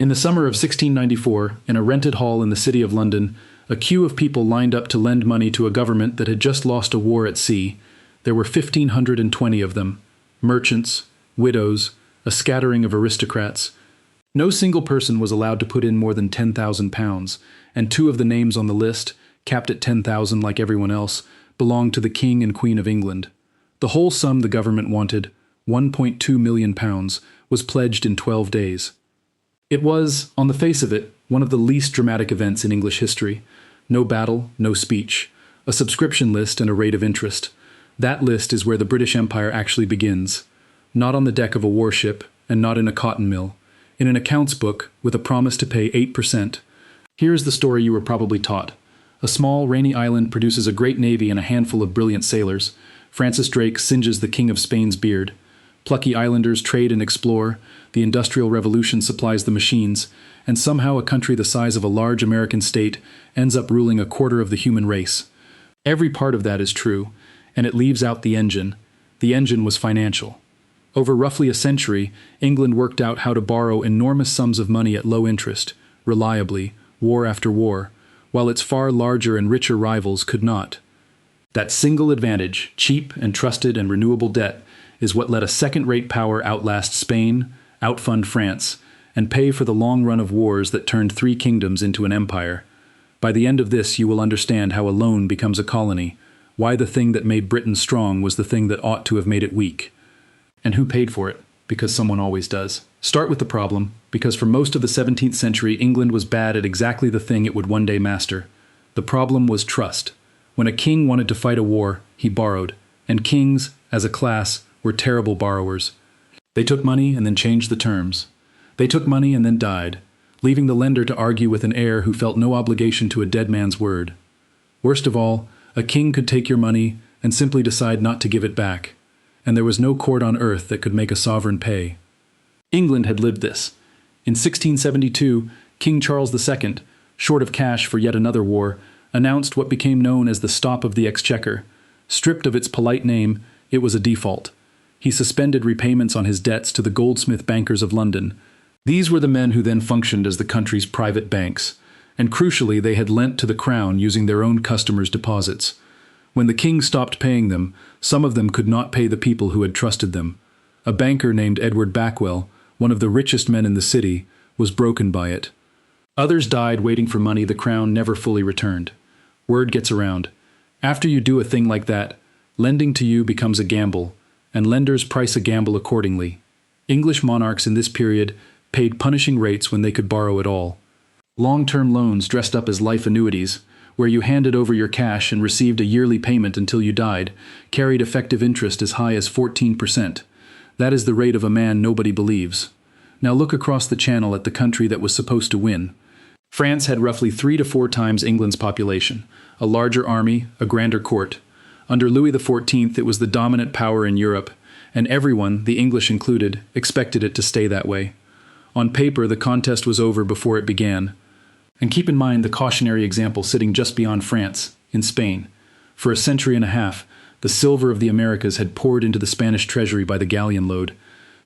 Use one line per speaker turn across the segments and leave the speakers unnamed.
In the summer of 1694, in a rented hall in the city of London, a queue of people lined up to lend money to a government that had just lost a war at sea. There were 1,520 of them, merchants, widows, a scattering of aristocrats. No single person was allowed to put in more than £10,000, and two of the names on the list, capped at 10,000 like everyone else, belonged to the King and Queen of England. The whole sum the government wanted, £1.2 million, was pledged in 12 days. It was, on the face of it, one of the least dramatic events in English history. No battle, no speech, a subscription list and a rate of interest. That list is where the British Empire actually begins. Not on the deck of a warship, and not in a cotton mill. In an accounts book, with a promise to pay 8%. Here's the story you were probably taught. A small, rainy island produces a great navy and a handful of brilliant sailors. Francis Drake singes the King of Spain's beard. Plucky islanders trade and explore. The Industrial Revolution supplies the machines. And somehow a country the size of a large American state ends up ruling a quarter of the human race. Every part of that is true, and it leaves out the engine. The engine was financial. Over roughly a century, England worked out how to borrow enormous sums of money at low interest, reliably, war after war, while its far larger and richer rivals could not. That single advantage, cheap and trusted and renewable debt, is what let a second-rate power outlast Spain, outfund France, and pay for the long run of wars that turned three kingdoms into an empire. By the end of this, you will understand how a loan becomes a colony, why the thing that made Britain strong was the thing that ought to have made it weak. And who paid for it? Because someone always does. Start with the problem, because for most of the 17th century, England was bad at exactly the thing it would one day master. The problem was trust. When a king wanted to fight a war, he borrowed, and kings, as a class, were terrible borrowers. They took money and then changed the terms. They took money and then died, leaving the lender to argue with an heir who felt no obligation to a dead man's word. Worst of all, a king could take your money and simply decide not to give it back, and there was no court on earth that could make a sovereign pay. England had lived this. In 1672, King Charles II, short of cash for yet another war, announced what became known as the Stop of the Exchequer. Stripped of its polite name, it was a default. He suspended repayments on his debts to the goldsmith bankers of London. These were the men who then functioned as the country's private banks, and crucially they had lent to the crown using their own customers' deposits. When the king stopped paying them, some of them could not pay the people who had trusted them. A banker named Edward Backwell, one of the richest men in the city, was broken by it. Others died waiting for money the crown never fully returned. Word gets around. After you do a thing like that, lending to you becomes a gamble, and lenders price a gamble accordingly. English monarchs in this period paid punishing rates when they could borrow at all. Long-term loans dressed up as life annuities, where you handed over your cash and received a yearly payment until you died, carried effective interest as high as 14%. That is the rate of a man nobody believes. Now look across the channel at the country that was supposed to win. France had roughly 3 to 4 times England's population, a larger army, a grander court. Under Louis XIV, it was the dominant power in Europe, and everyone, the English included, expected it to stay that way. On paper, the contest was over before it began. And keep in mind the cautionary example sitting just beyond France, in Spain. For a century and a half, the silver of the Americas had poured into the Spanish treasury by the galleon load.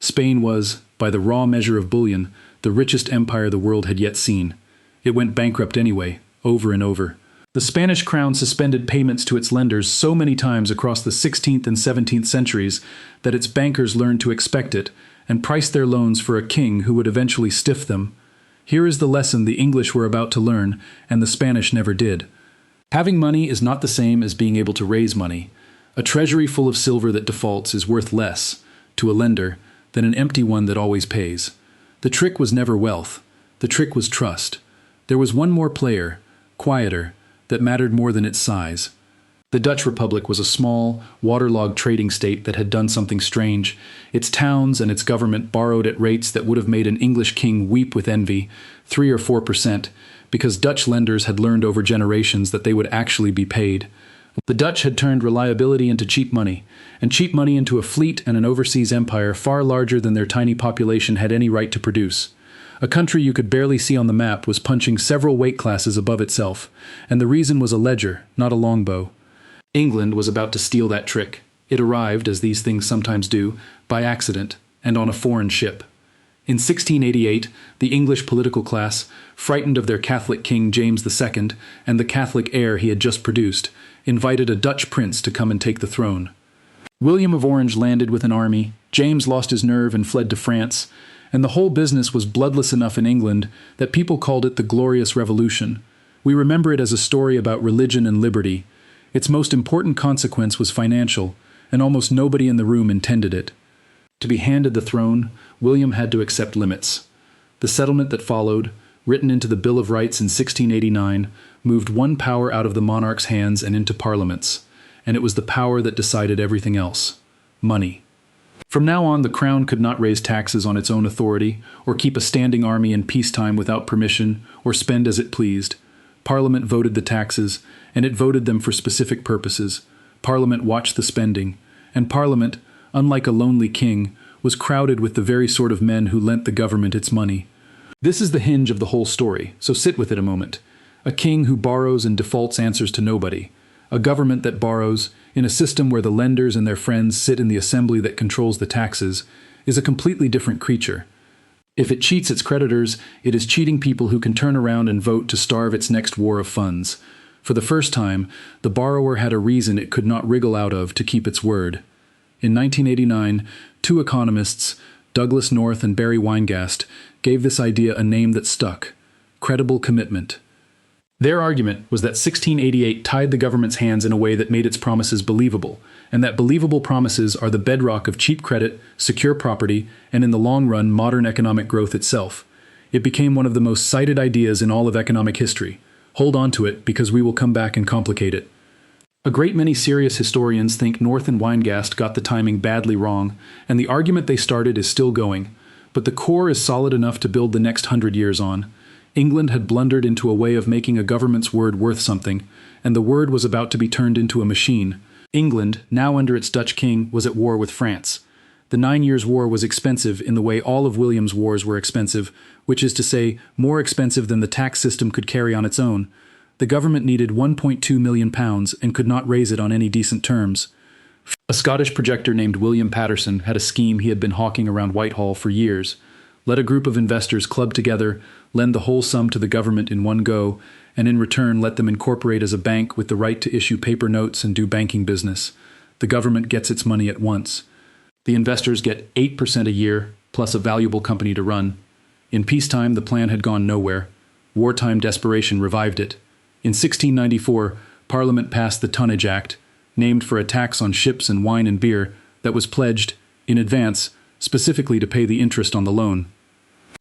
Spain was, by the raw measure of bullion, the richest empire the world had yet seen. It went bankrupt anyway, over and over. The Spanish crown suspended payments to its lenders so many times across the 16th and 17th centuries that its bankers learned to expect it and priced their loans for a king who would eventually stiff them. Here is the lesson the English were about to learn, and the Spanish never did. Having money is not the same as being able to raise money. A treasury full of silver that defaults is worth less, to a lender, than an empty one that always pays. The trick was never wealth. The trick was trust. There was one more player, quieter, that mattered more than its size. The Dutch Republic was a small, waterlogged trading state that had done something strange. Its towns and its government borrowed at rates that would have made an English king weep with envy, 3 or 4%, because Dutch lenders had learned over generations that they would actually be paid. The Dutch had turned reliability into cheap money, and cheap money into a fleet and an overseas empire far larger than their tiny population had any right to produce. A country you could barely see on the map was punching several weight classes above itself, and the reason was a ledger, not a longbow. England was about to steal that trick. It arrived, as these things sometimes do, by accident, and on a foreign ship. In 1688, the English political class, frightened of their Catholic King James II and the Catholic heir he had just produced, invited a Dutch prince to come and take the throne. William of Orange landed with an army, James lost his nerve and fled to France, and the whole business was bloodless enough in England that people called it the Glorious Revolution. We remember it as a story about religion and liberty. Its most important consequence was financial, and almost nobody in the room intended it. To be handed the throne, William had to accept limits. The settlement that followed, written into the Bill of Rights in 1689, moved one power out of the monarch's hands and into Parliament's, and it was the power that decided everything else: money. From now on, the crown could not raise taxes on its own authority, or keep a standing army in peacetime without permission, or spend as it pleased. Parliament voted the taxes, and it voted them for specific purposes. Parliament watched the spending, and Parliament, unlike a lonely king, was crowded with the very sort of men who lent the government its money. This is the hinge of the whole story, so sit with it a moment. A king who borrows and defaults answers to nobody. A government that borrows, in a system where the lenders and their friends sit in the assembly that controls the taxes, is a completely different creature. If it cheats its creditors, it is cheating people who can turn around and vote to starve its next war of funds. For the first time, the borrower had a reason it could not wriggle out of to keep its word. In 1989, two economists, Douglas North and Barry Weingast, gave this idea a name that stuck: credible commitment. Their argument was that 1688 tied the government's hands in a way that made its promises believable, and that believable promises are the bedrock of cheap credit, secure property, and in the long run, modern economic growth itself. It became one of the most cited ideas in all of economic history. Hold on to it, because we will come back and complicate it. A great many serious historians think North and Weingast got the timing badly wrong, and the argument they started is still going, but the core is solid enough to build the next 100 years on. England had blundered into a way of making a government's word worth something, and the word was about to be turned into a machine. England, now under its Dutch king, was at war with France. The 9 Years' War was expensive in the way all of William's wars were expensive, which is to say, more expensive than the tax system could carry on its own. The government needed £1.2 million and could not raise it on any decent terms. A Scottish projector named William Patterson had a scheme he had been hawking around Whitehall for years. Let a group of investors club together, lend the whole sum to the government in one go, and in return let them incorporate as a bank with the right to issue paper notes and do banking business. The government gets its money at once. The investors get 8% a year, plus a valuable company to run. In peacetime, the plan had gone nowhere. Wartime desperation revived it. In 1694, Parliament passed the Tonnage Act, named for a tax on ships and wine and beer, that was pledged, in advance, specifically to pay the interest on the loan.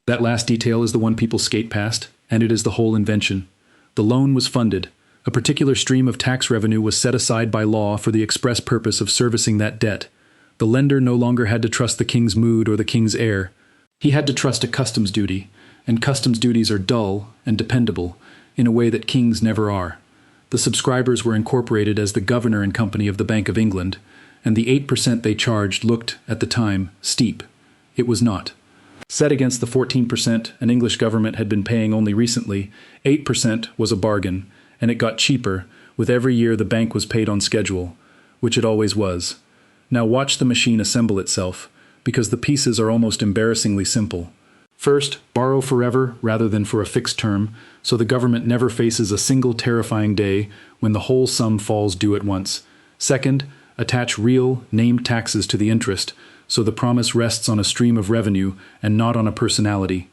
That last detail is the one people skate past, and it is the whole invention. The loan was funded. A particular stream of tax revenue was set aside by law for the express purpose of servicing that debt. The lender no longer had to trust the king's mood or the king's heir. He had to trust a customs duty, and customs duties are dull and dependable, in a way that kings never are. The subscribers were incorporated as the governor and company of the Bank of England, and the 8% they charged looked, at the time, steep. It was not. Set against the 14% an English government had been paying only recently, 8% was a bargain, and it got cheaper. With every year the bank was paid on schedule, which it always was. Now watch the machine assemble itself, because the pieces are almost embarrassingly simple. First, borrow forever rather than for a fixed term, so the government never faces a single terrifying day when the whole sum falls due at once. Second, attach real, named taxes to the interest, so the promise rests on a stream of revenue and not on a personality.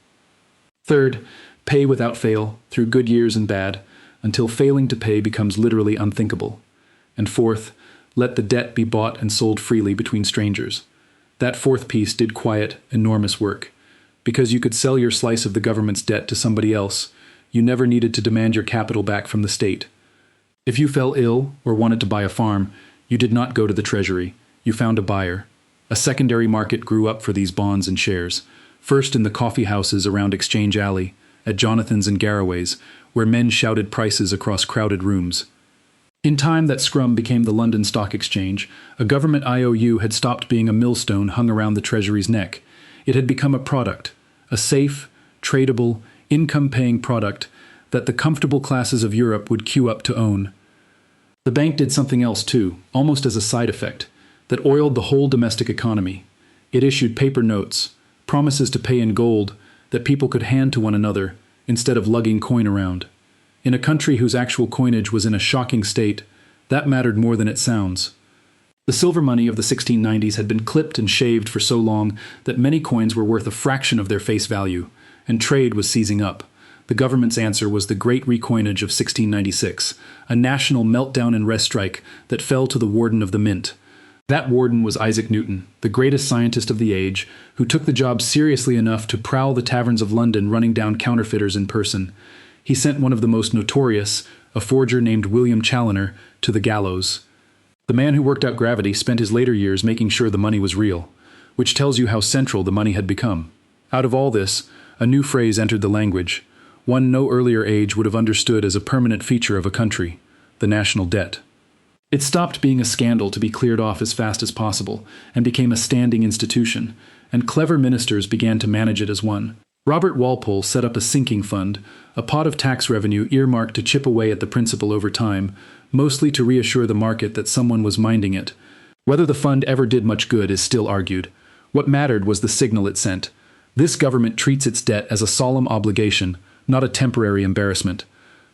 Third, pay without fail, through good years and bad, until failing to pay becomes literally unthinkable. And fourth, let the debt be bought and sold freely between strangers. That fourth piece did quiet, enormous work. Because you could sell your slice of the government's debt to somebody else, you never needed to demand your capital back from the state. If you fell ill or wanted to buy a farm, you did not go to the treasury. You found a buyer. A secondary market grew up for these bonds and shares, first in the coffee houses around Exchange Alley, at Jonathan's and Garraway's, where men shouted prices across crowded rooms. In time, that scrum became the London Stock Exchange. A government IOU had stopped being a millstone hung around the Treasury's neck. It had become a product, a safe, tradable, income-paying product that the comfortable classes of Europe would queue up to own. The bank did something else too, almost as a side effect, that oiled the whole domestic economy. It issued paper notes, promises to pay in gold that people could hand to one another instead of lugging coin around. In a country whose actual coinage was in a shocking state, that mattered more than it sounds. The silver money of the 1690s had been clipped and shaved for so long that many coins were worth a fraction of their face value, and trade was seizing up. The government's answer was the Great Recoinage of 1696, a national meltdown and rest strike that fell to the warden of the mint. That warden was Isaac Newton, the greatest scientist of the age, who took the job seriously enough to prowl the taverns of London running down counterfeiters in person. He sent one of the most notorious, a forger named William Challoner, to the gallows. The man who worked out gravity spent his later years making sure the money was real, which tells you how central the money had become. Out of all this, a new phrase entered the language, one no earlier age would have understood as a permanent feature of a country: the national debt. It stopped being a scandal to be cleared off as fast as possible, and became a standing institution, and clever ministers began to manage it as one. Robert Walpole set up a sinking fund, a pot of tax revenue earmarked to chip away at the principal over time, mostly to reassure the market that someone was minding it. Whether the fund ever did much good is still argued. What mattered was the signal it sent. This government treats its debt as a solemn obligation, not a temporary embarrassment.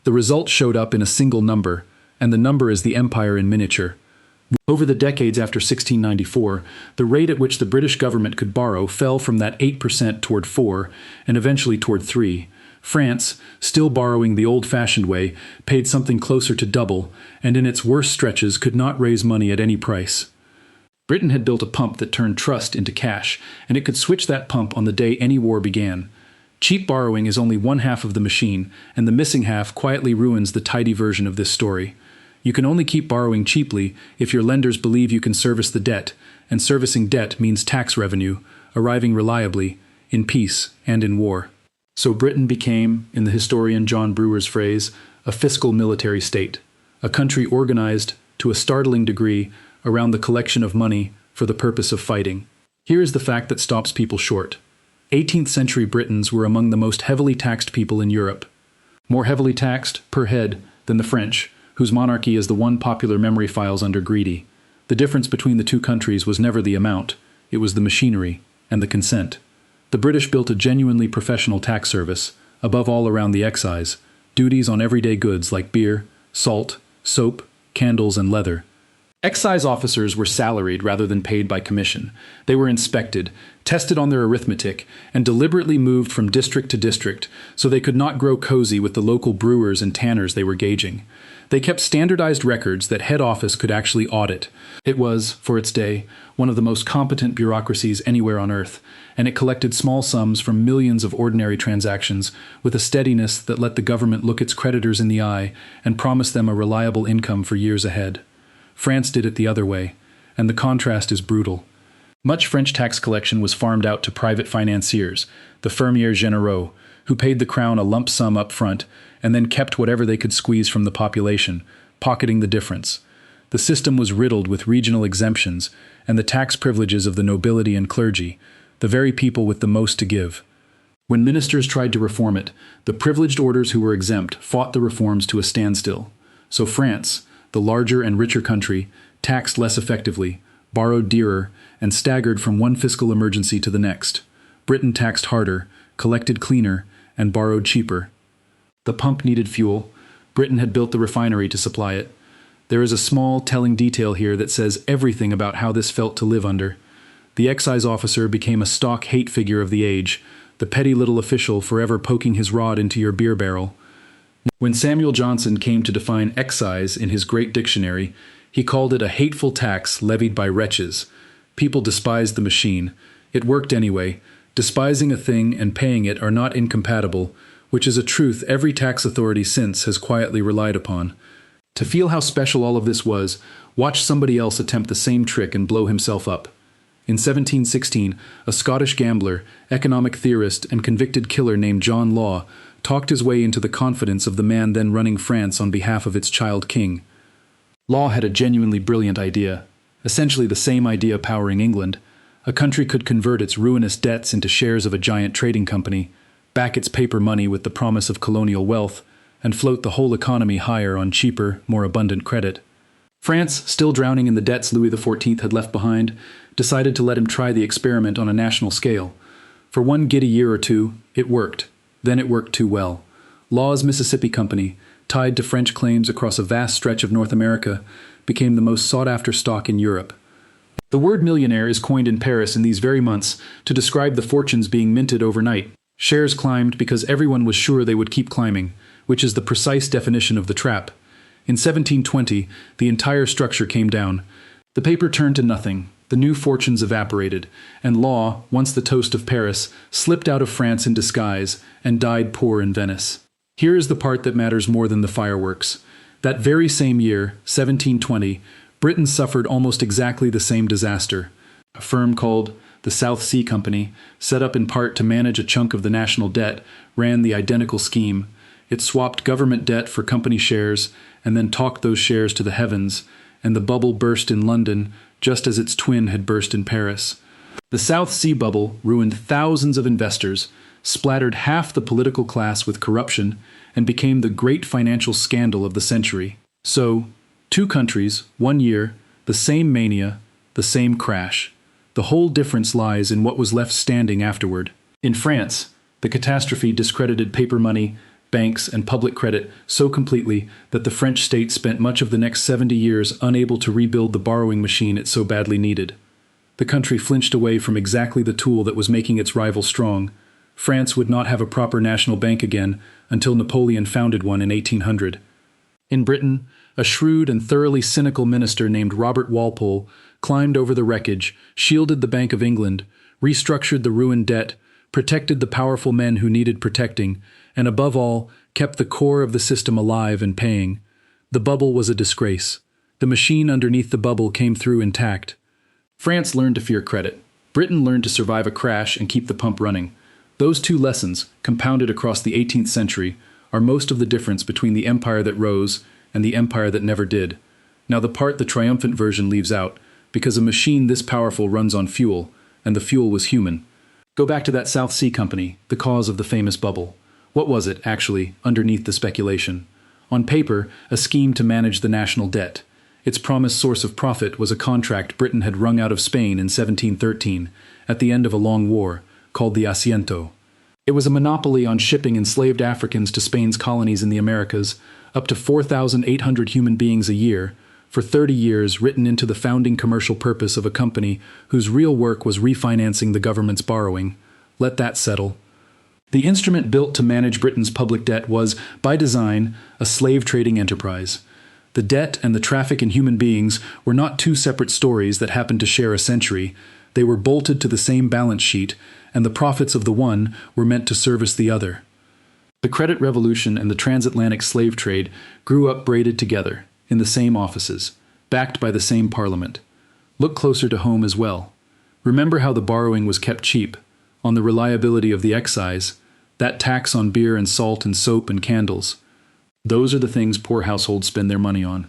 The result showed up in a single number, and the number is the empire in miniature. Over the decades after 1694, the rate at which the British government could borrow fell from that 8% toward 4%, and eventually toward 3%. France, still borrowing the old-fashioned way, paid something closer to double, and in its worst stretches could not raise money at any price. Britain had built a pump that turned trust into cash, and it could switch that pump on the day any war began. Cheap borrowing is only one half of the machine, and the missing half quietly ruins the tidy version of this story. You can only keep borrowing cheaply if your lenders believe you can service the debt, and servicing debt means tax revenue, arriving reliably, in peace and in war. So Britain became, in the historian John Brewer's phrase, a fiscal-military state, a country organized, to a startling degree, around the collection of money for the purpose of fighting. Here is the fact that stops people short. 18th century Britons were among the most heavily taxed people in Europe. More heavily taxed, per head, than the French, whose monarchy is the one popular memory files under greedy. The difference between the two countries was never the amount, it was the machinery and the consent. The British built a genuinely professional tax service, above all around the excise, duties on everyday goods like beer, salt, soap, candles, and leather. Excise officers were salaried rather than paid by commission. They were inspected, tested on their arithmetic, and deliberately moved from district to district so they could not grow cozy with the local brewers and tanners they were gauging. They kept standardized records that head office could actually audit. It was, for its day, one of the most competent bureaucracies anywhere on earth, and it collected small sums from millions of ordinary transactions with a steadiness that let the government look its creditors in the eye and promise them a reliable income for years ahead. France did it the other way, and the contrast is brutal. Much French tax collection was farmed out to private financiers, the fermiers généraux, who paid the crown a lump sum up front and then kept whatever they could squeeze from the population, pocketing the difference. The system was riddled with regional exemptions and the tax privileges of the nobility and clergy, the very people with the most to give. When ministers tried to reform it, the privileged orders who were exempt fought the reforms to a standstill. So France, the larger and richer country, taxed less effectively, borrowed dearer, and staggered from one fiscal emergency to the next. Britain taxed harder, collected cleaner, and borrowed cheaper. The pump needed fuel. Britain had built the refinery to supply it. There is a small, telling detail here that says everything about how this felt to live under. The excise officer became a stock hate figure of the age, the petty little official forever poking his rod into your beer barrel. When Samuel Johnson came to define excise in his great dictionary, he called it a hateful tax levied by wretches. People despised the machine. It worked anyway. Despising a thing and paying it are not incompatible, which is a truth every tax authority since has quietly relied upon. To feel how special all of this was, watch somebody else attempt the same trick and blow himself up. In 1716, a Scottish gambler, economic theorist, and convicted killer named John Law talked his way into the confidence of the man then running France on behalf of its child king. Law had a genuinely brilliant idea, essentially the same idea powering England. A country could convert its ruinous debts into shares of a giant trading company, back its paper money with the promise of colonial wealth, and float the whole economy higher on cheaper, more abundant credit. France, still drowning in the debts Louis XIV had left behind, decided to let him try the experiment on a national scale. For one giddy year or two, it worked. Then it worked too well. Law's Mississippi Company, tied to French claims across a vast stretch of North America, became the most sought-after stock in Europe. The word millionaire is coined in Paris in these very months to describe the fortunes being minted overnight. Shares climbed because everyone was sure they would keep climbing, which is the precise definition of the trap. In 1720, the entire structure came down. The paper turned to nothing, the new fortunes evaporated, and Law, once the toast of Paris, slipped out of France in disguise and died poor in Venice. Here is the part that matters more than the fireworks. That very same year, 1720, Britain suffered almost exactly the same disaster. A firm called the South Sea Company, set up in part to manage a chunk of the national debt, ran the identical scheme. It swapped government debt for company shares and then talked those shares to the heavens, and the bubble burst in London just as its twin had burst in Paris. The South Sea bubble ruined thousands of investors, splattered half the political class with corruption, and became the great financial scandal of the century. So, 2 countries, 1 year, the same mania, the same crash. The whole difference lies in what was left standing afterward. In France, the catastrophe discredited paper money, banks, and public credit so completely that the French state spent much of the next 70 years unable to rebuild the borrowing machine it so badly needed. The country flinched away from exactly the tool that was making its rival strong. France would not have a proper national bank again until Napoleon founded one in 1800. In Britain, a shrewd and thoroughly cynical minister named Robert Walpole climbed over the wreckage, shielded the Bank of England, restructured the ruined debt, protected the powerful men who needed protecting, and above all, kept the core of the system alive and paying. The bubble was a disgrace. The machine underneath the bubble came through intact. France learned to fear credit. Britain learned to survive a crash and keep the pump running. Those 2 lessons, compounded across the 18th century, are most of the difference between the empire that rose and the empire that never did. Now the part the triumphant version leaves out, because a machine this powerful runs on fuel, and the fuel was human. Go back to that South Sea Company, the cause of the famous bubble. What was it, actually, underneath the speculation? On paper, a scheme to manage the national debt. Its promised source of profit was a contract Britain had wrung out of Spain in 1713, at the end of a long war, called the Asiento. It was a monopoly on shipping enslaved Africans to Spain's colonies in the Americas, up to 4,800 human beings a year, for 30 years written into the founding commercial purpose of a company whose real work was refinancing the government's borrowing. Let that settle. The instrument built to manage Britain's public debt was, by design, a slave-trading enterprise. The debt and the traffic in human beings were not 2 separate stories that happened to share a century. They were bolted to the same balance sheet, and the profits of the one were meant to service the other. The credit revolution and the transatlantic slave trade grew up braided together, in the same offices, backed by the same parliament. Look closer to home as well. Remember how the borrowing was kept cheap, on the reliability of the excise, that tax on beer and salt and soap and candles. Those are the things poor households spend their money on.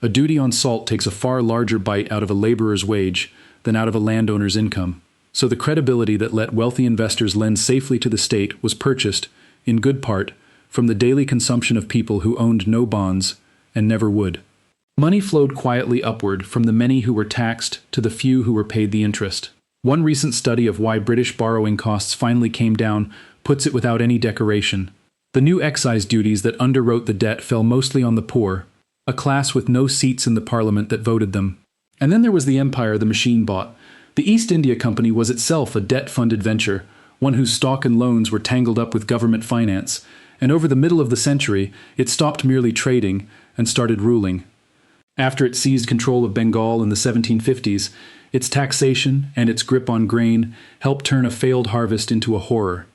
A duty on salt takes a far larger bite out of a laborer's wage than out of a landowner's income. So the credibility that let wealthy investors lend safely to the state was purchased, in good part, from the daily consumption of people who owned no bonds and never would. Money flowed quietly upward from the many who were taxed to the few who were paid the interest. One recent study of why British borrowing costs finally came down puts it without any decoration. The new excise duties that underwrote the debt fell mostly on the poor, a class with no seats in the parliament that voted them. And then there was the empire the machine bought. The East India Company was itself a debt-funded venture, one whose stock and loans were tangled up with government finance, and over the middle of the century, it stopped merely trading and started ruling. After it seized control of Bengal in the 1750s, its taxation and its grip on grain helped turn a failed harvest into a horror.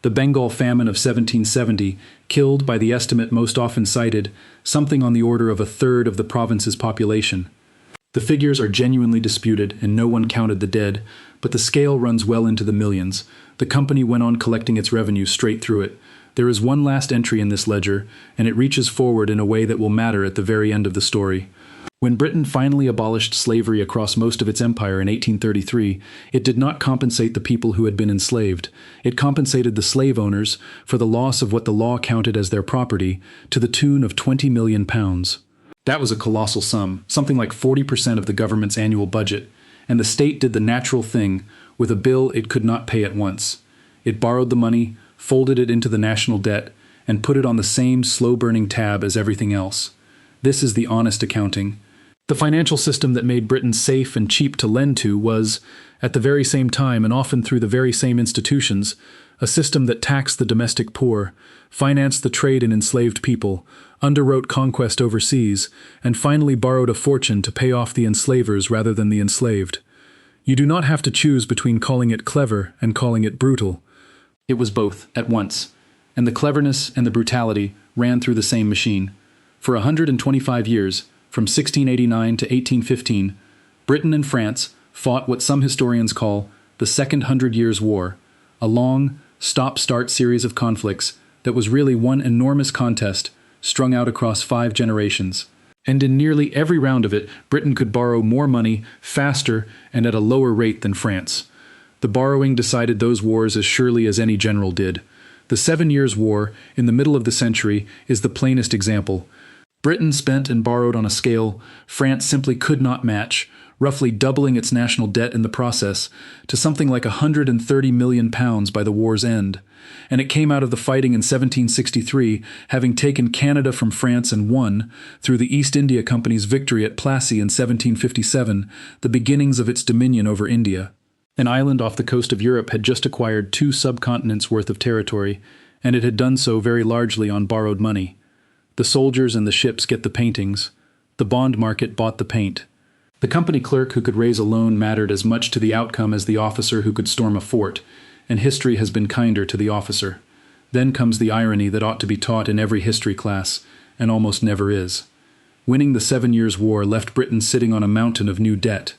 The Bengal famine of 1770 killed, by the estimate most often cited, something on the order of a third of the province's population. The figures are genuinely disputed and no one counted the dead, but the scale runs well into the millions. The company went on collecting its revenue straight through it. There is one last entry in this ledger, and it reaches forward in a way that will matter at the very end of the story. When Britain finally abolished slavery across most of its empire in 1833, it did not compensate the people who had been enslaved. It compensated the slave owners for the loss of what the law counted as their property, to the tune of £20 million. That was a colossal sum, something like 40% of the government's annual budget, and the state did the natural thing with a bill it could not pay at once. It borrowed the money, folded it into the national debt, and put it on the same slow-burning tab as everything else. This is the honest accounting. The financial system that made Britain safe and cheap to lend to was, at the very same time and often through the very same institutions, a system that taxed the domestic poor, financed the trade in enslaved people, underwrote conquest overseas, and finally borrowed a fortune to pay off the enslavers rather than the enslaved. You do not have to choose between calling it clever and calling it brutal. It was both, at once, and the cleverness and the brutality ran through the same machine. For 125 years, from 1689 to 1815, Britain and France fought what some historians call the Second Hundred Years' War, a long, stop-start series of conflicts that was really one enormous contest strung out across 5 generations. And in nearly every round of it, Britain could borrow more money, faster, and at a lower rate than France. The borrowing decided those wars as surely as any general did. The 7 Years' War, in the middle of the century, is the plainest example. Britain spent and borrowed on a scale France simply could not match, roughly doubling its national debt in the process to something like £130 million by the war's end. And it came out of the fighting in 1763, having taken Canada from France and won, through the East India Company's victory at Plassey in 1757, the beginnings of its dominion over India. An island off the coast of Europe had just acquired 2 subcontinents worth of territory, and it had done so very largely on borrowed money. The soldiers and the ships get the paintings. The bond market bought the paint. The company clerk who could raise a loan mattered as much to the outcome as the officer who could storm a fort, and history has been kinder to the officer. Then comes the irony that ought to be taught in every history class, and almost never is. Winning the 7 Years' War left Britain sitting on a mountain of new debt.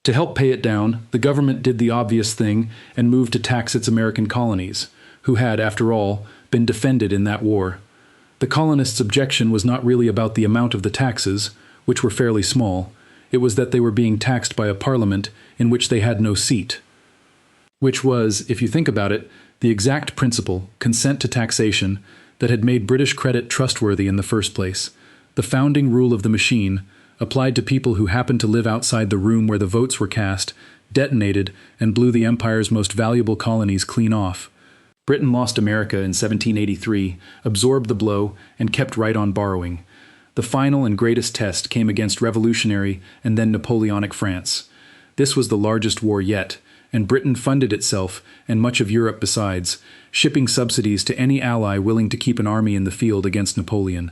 To help pay it down, the government did the obvious thing and moved to tax its American colonies, who had, after all, been defended in that war. The colonists' objection was not really about the amount of the taxes, which were fairly small. It was that they were being taxed by a parliament in which they had no seat. Which was, if you think about it, the exact principle, consent to taxation, that had made British credit trustworthy in the first place. The founding rule of the machine, applied to people who happened to live outside the room where the votes were cast, detonated and blew the empire's most valuable colonies clean off. Britain lost America in 1783, absorbed the blow, and kept right on borrowing. The final and greatest test came against revolutionary and then Napoleonic France. This was the largest war yet, and Britain funded itself, and much of Europe besides, shipping subsidies to any ally willing to keep an army in the field against Napoleon.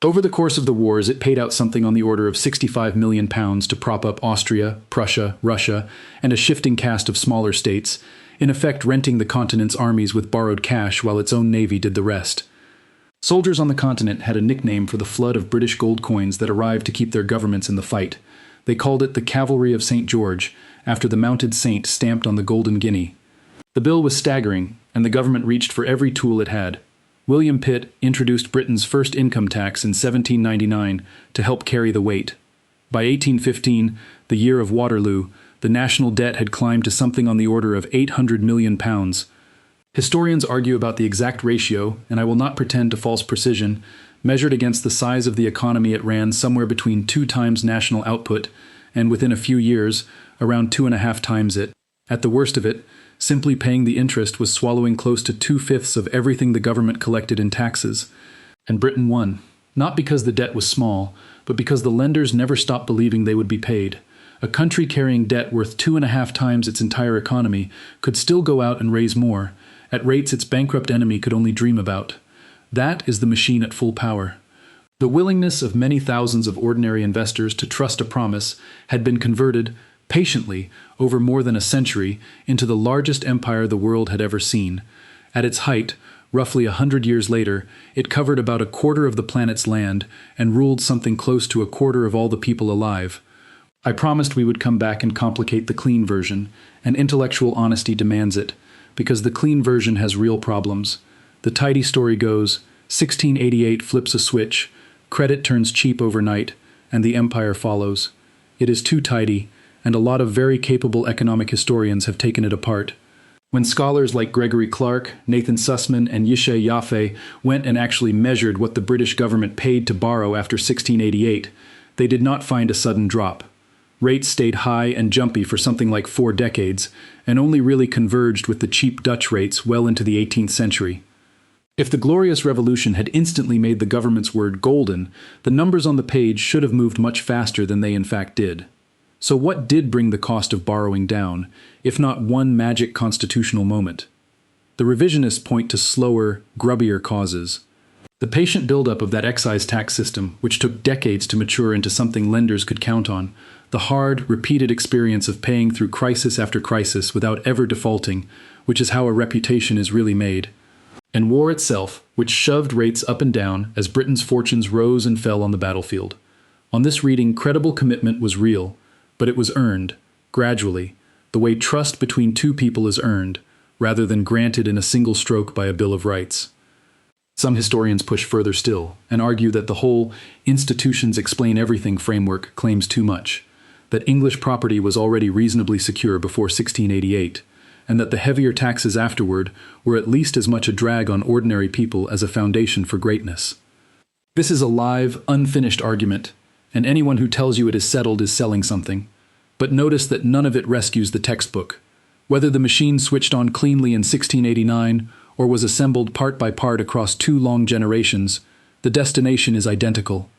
Over the course of the wars, it paid out something on the order of £65 million to prop up Austria, Prussia, Russia, and a shifting cast of smaller states, in effect renting the continent's armies with borrowed cash while its own navy did the rest. Soldiers on the continent had a nickname for the flood of British gold coins that arrived to keep their governments in the fight. They called it the Cavalry of St. George, after the mounted saint stamped on the golden guinea. The bill was staggering, and the government reached for every tool it had. William Pitt introduced Britain's first income tax in 1799 to help carry the weight. By 1815, the year of Waterloo, the national debt had climbed to something on the order of £800 million. Historians argue about the exact ratio, and I will not pretend to false precision. Measured against the size of the economy, it ran somewhere between 2 times national output, and within a few years, around 2.5 times it. At the worst of it, simply paying the interest was swallowing close to 2/5 of everything the government collected in taxes. And Britain won. Not because the debt was small, but because the lenders never stopped believing they would be paid. A country carrying debt worth 2.5 times its entire economy could still go out and raise more, at rates its bankrupt enemy could only dream about. That is the machine at full power. The willingness of many thousands of ordinary investors to trust a promise had been converted, patiently, over more than a century, into the largest empire the world had ever seen. At its height, roughly 100 years later, it covered about a quarter of the planet's land and ruled something close to a quarter of all the people alive. I promised we would come back and complicate the clean version, and intellectual honesty demands it, because the clean version has real problems. The tidy story goes, 1688 flips a switch, credit turns cheap overnight, and the empire follows. It is too tidy, and a lot of very capable economic historians have taken it apart. When scholars like Gregory Clark, Nathan Sussman, and Yishay Yaffe went and actually measured what the British government paid to borrow after 1688, they did not find a sudden drop. Rates stayed high and jumpy for something like 4 decades, and only really converged with the cheap Dutch rates well into the 18th century. If the Glorious Revolution had instantly made the government's word golden, the numbers on the page should have moved much faster than they in fact did. So what did bring the cost of borrowing down, if not one magic constitutional moment? The revisionists point to slower, grubbier causes. The patient buildup of that excise tax system, which took decades to mature into something lenders could count on, the hard, repeated experience of paying through crisis after crisis without ever defaulting, which is how a reputation is really made, and war itself, which shoved rates up and down as Britain's fortunes rose and fell on the battlefield. On this reading, credible commitment was real, but it was earned, gradually, the way trust between two people is earned, rather than granted in a single stroke by a Bill of Rights. Some historians push further still, and argue that the whole institutions explain everything framework claims too much, that English property was already reasonably secure before 1688, and that the heavier taxes afterward were at least as much a drag on ordinary people as a foundation for greatness. This is a live, unfinished argument, and anyone who tells you it is settled is selling something. But notice that none of it rescues the textbook. Whether the machine switched on cleanly in 1689 or was assembled part by part across 2 long generations, the destination is identical.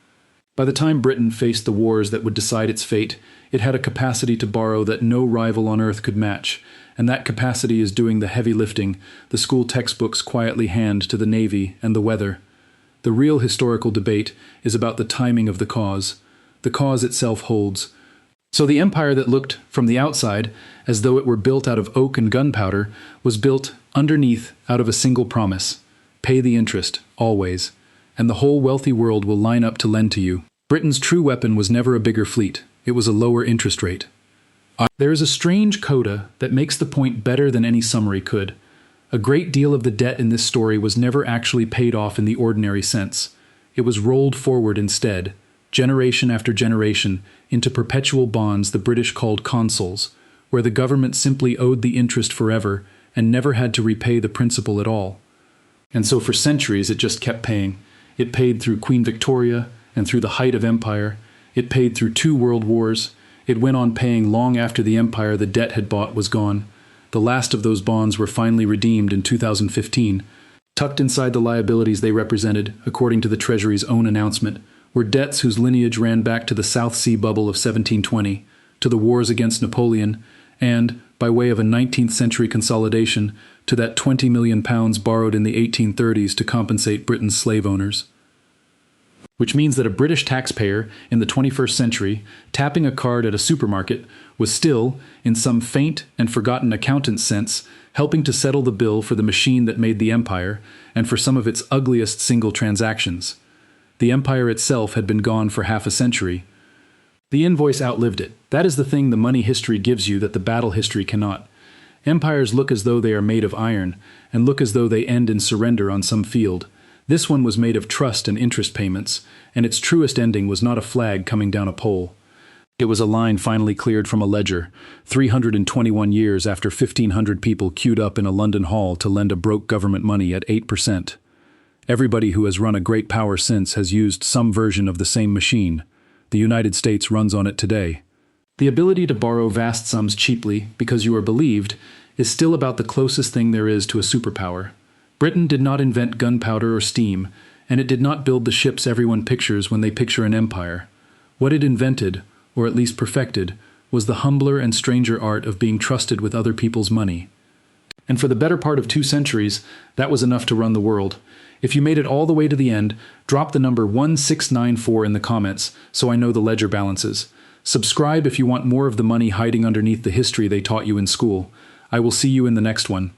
By the time Britain faced the wars that would decide its fate, it had a capacity to borrow that no rival on earth could match, and that capacity is doing the heavy lifting the school textbooks quietly hand to the Navy and the weather. The real historical debate is about the timing of the cause. The cause itself holds. So the empire that looked, from the outside, as though it were built out of oak and gunpowder, was built, underneath, out of a single promise: pay the interest, always, and the whole wealthy world will line up to lend to you. Britain's true weapon was never a bigger fleet, it was a lower interest rate. There is a strange coda that makes the point better than any summary could. A great deal of the debt in this story was never actually paid off in the ordinary sense. It was rolled forward instead, generation after generation, into perpetual bonds the British called consols, where the government simply owed the interest forever and never had to repay the principal at all. And so for centuries it just kept paying. It paid through Queen Victoria and through the height of empire. It paid through 2 world wars. It went on paying long after the empire the debt had bought was gone. The last of those bonds were finally redeemed in 2015. Tucked inside the liabilities they represented, according to the Treasury's own announcement, were debts whose lineage ran back to the South Sea bubble of 1720, to the wars against Napoleon, and, by way of a 19th century consolidation, to that £20 million borrowed in the 1830s to compensate Britain's slave owners. Which means that a British taxpayer in the 21st century, tapping a card at a supermarket, was still, in some faint and forgotten accountant's sense, helping to settle the bill for the machine that made the empire, and for some of its ugliest single transactions. The empire itself had been gone for half a century. The invoice outlived it. That is the thing the money history gives you that the battle history cannot. Empires look as though they are made of iron, and look as though they end in surrender on some field. This one was made of trust and interest payments, and its truest ending was not a flag coming down a pole. It was a line finally cleared from a ledger, 321 years after 1,500 people queued up in a London hall to lend a broke government money at 8%. Everybody who has run a great power since has used some version of the same machine. The United States runs on it today. The ability to borrow vast sums cheaply, because you are believed, is still about the closest thing there is to a superpower. Britain did not invent gunpowder or steam, and it did not build the ships everyone pictures when they picture an empire. What it invented, or at least perfected, was the humbler and stranger art of being trusted with other people's money. And for the better part of 2 centuries, that was enough to run the world. If you made it all the way to the end, drop the number 1694 in the comments so I know the ledger balances. Subscribe if you want more of the money hiding underneath the history they taught you in school. I will see you in the next one.